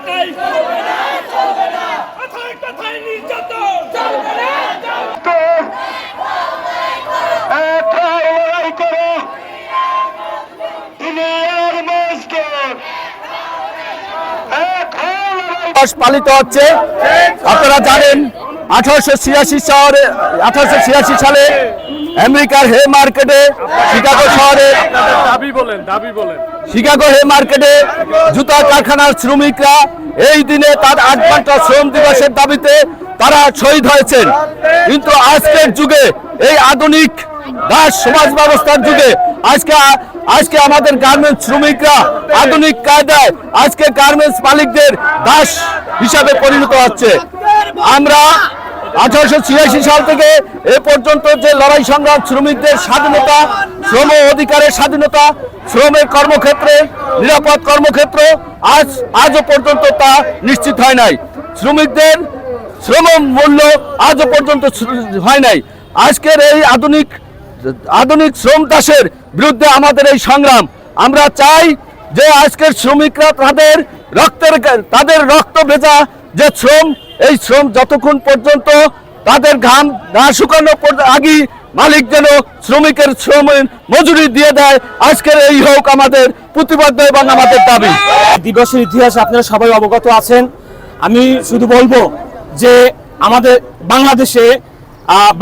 ঢাকায় কথায় কথায় নির্যাতন পালিত হচ্ছে। আপনারা জানেন 1886 সালে আমেরিকার হে মার্কেটে শিকাগো শহরে শিকাগো হে মার্কেটে জুতা কারখানার শ্রমিকরা এই দিনে তার 8 ঘন্টা শ্রম দিবসের দাবিতে তারা শহীদ হয়েছেন। কিন্তু আজকের যুগে এই আধুনিক দাস সমাজ ব্যবস্থার যুগে আজকে আমাদের গার্মেন্টস শ্রমিকরা আধুনিক কায়দায় আজকে গার্মেন্টস মালিকদের দাস হিসাবে পরিণত হচ্ছে। আমরা 1886 সাল থেকে এ পর্যন্ত যে লড়াই সংগ্রাম শ্রমিকদের স্বাধীনতা, শ্রম অধিকারের স্বাধীনতা, শ্রমের কর্মক্ষেত্রে নিরাপদ কর্মক্ষেত্র আজও পর্যন্ত তা নিশ্চিত হয় নাই। শ্রমিকদের শ্রম মূল্য আজও পর্যন্ত হয় নাই। আজকের এই আধুনিক শ্রম দাসের বিরুদ্ধে আমাদের এই সংগ্রাম। আমরা চাই যে আজকের শ্রমিকরা তাদের রক্ত ভেজা যে শ্রম, এই শ্রম যতক্ষণ পর্যন্ত তাদের ঘাম না শুকানো আগে মালিক যেন শ্রমিকের শ্রমের মজুরি দিয়ে দেয়। আজকের এই হোক আমাদের প্রতিবাদ এবং আমাদের দাবি। দিবসের ইতিহাস আপনারা সবাই অবগত আছেন। আমি শুধু বলবো যে আমাদের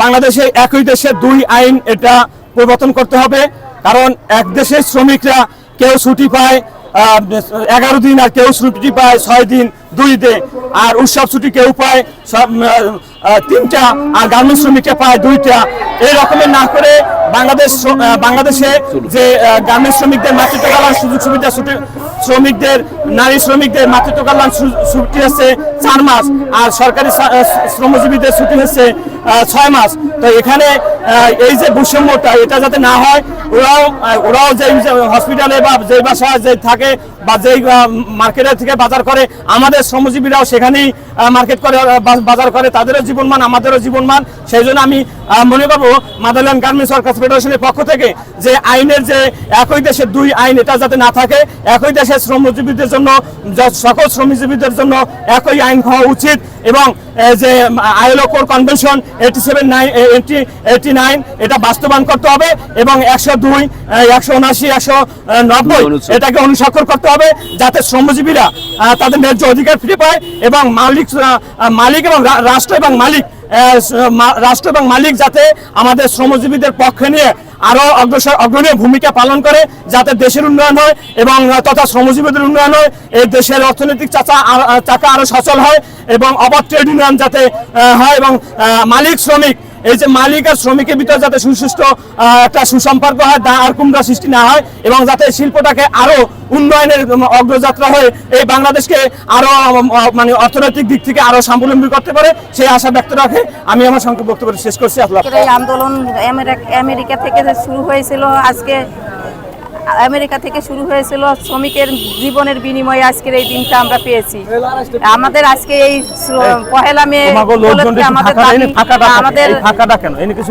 বাংলাদেশে একই দেশে দুই আইন এটা পরিবর্তন করতে হবে। কারণ এক দেশের শ্রমিকরা কেউ ছুটি পায় 11 দিন, আর কেউ ছুটি পায় 6 দিন 2 দিন, আর উৎসব ছুটি কেউ পায় 3টা, আর গার্মেন্টস শ্রমিকরা পায় 2টা। এই রকমের না করে বাংলাদেশে যে গার্মেন্টস শ্রমিকদের মাতৃত্ব কল্যাণ সুযোগ সুবিধা শ্রমিকদের, নারী শ্রমিকদের মাতৃত্ব কল্যাণ ছুটি হচ্ছে 4 মাস, আর সরকারি শ্রমজীবীদের ছুটি হচ্ছে 6 মাস। তো এখানে এই যে বৈষম্যটা এটা যাতে না হয়, ওরাও যে হসপিটালে বা যে বাসায় যে থাকে বা যেই মার্কেটের থেকে বাজার করে, আমাদের শ্রমজীবীরাও সেখানেই মার্কেট করে বাজার করে, তাদেরও জীবনমান আমাদেরও জীবনমান। সেই জন্য আমি মনে করবো মাদারল্যান্ড গার্মেন্টস ওয়ার্কার্স ফেডারেশনের পক্ষ থেকে যে আইনের যে একই দেশের দুই আইন এটা যাতে না থাকে, একই দেশের শ্রমজীবীদের জন্য, সকল শ্রমজীবীদের জন্য একই আইন হওয়া উচিত। এবং যে আইএলও কোর কনভেনশন 89 এটা বাস্তবায়ন করতে হবে এবং 102, 179, 190 এটাকে অনুস্বাক্ষর করতে হবে, যাতে শ্রমজীবীরা তাদের ন্যায্য অধিকার ফিরে পায় এবং মালিক এবং রাষ্ট্র এবং মালিক যাতে আমাদের শ্রমজীবীদের পক্ষে নিয়ে আরো অগ্রণীয় ভূমিকা পালন করে, যাতে দেশের উন্নয়ন হয় এবং তথা শ্রমজীবীদের উন্নয়ন হয়, এই দেশের অর্থনৈতিক চাকা আরো সচল হয় এবং অবাধ ট্রেড ইউনিয়ন যাতে হয় এবং মালিক শ্রমিক, এই যে মালিক আর শ্রমিকের ভিতরে যাতে সুস্থ একটা সুসম্পর্ক হয়, আর কুমড়া সৃষ্টি না হয় এবং যাতে শিল্পটাকে আরো উন্নয়নের অগ্রযাত্রা হয়ে এই বাংলাদেশকে আরো মানে অর্থনৈতিক দিক থেকে আরো স্বাবলম্বী করতে পারে, সেই আশা ব্যক্ত রাখে আমি আমার সংক্ষিপ্ত বক্তব্য শেষ করছি। এই আন্দোলন আমেরিকা থেকে শুরু হয়েছিল, আমেরিকা থেকে শুরু হয়েছিল, শ্রমিকের জীবনের বিনিময়ে আজকের এই দিনটা আমরা পেয়েছি। আমাদের আজকে এই 1 মে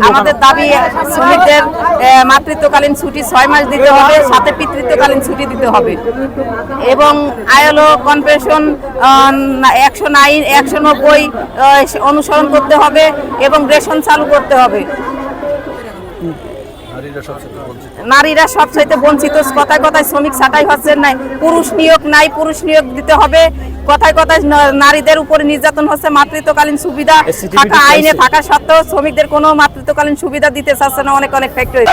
আমাদের দাবি শ্রমিকদের মাতৃত্বকালীন ছুটি 6 মাস দিতে হবে, সাথে পিতৃত্বকালীন ছুটি দিতে হবে এবং আইএলও কনভেনশন 109, 190 অনুসরণ করতে হবে এবং রেশন চালু করতে হবে। নারীরা সবচাইতে বঞ্চিত। কথায় কথায় শ্রমিক ছাঁটাই হচ্ছে নাই, পুরুষ নিয়োগ নাই, পুরুষ নিয়োগ দিতে হবে। কথায় কথায় নারীদের উপরে নির্যাতন হচ্ছে। মাতৃত্বকালীন সুবিধা থাকা আইনে থাকা সত্ত্বেও শ্রমিকদের কোনো মাতৃত্বকালীন সুবিধা দিতে চাচ্ছে না অনেক ফ্যাক্টরি।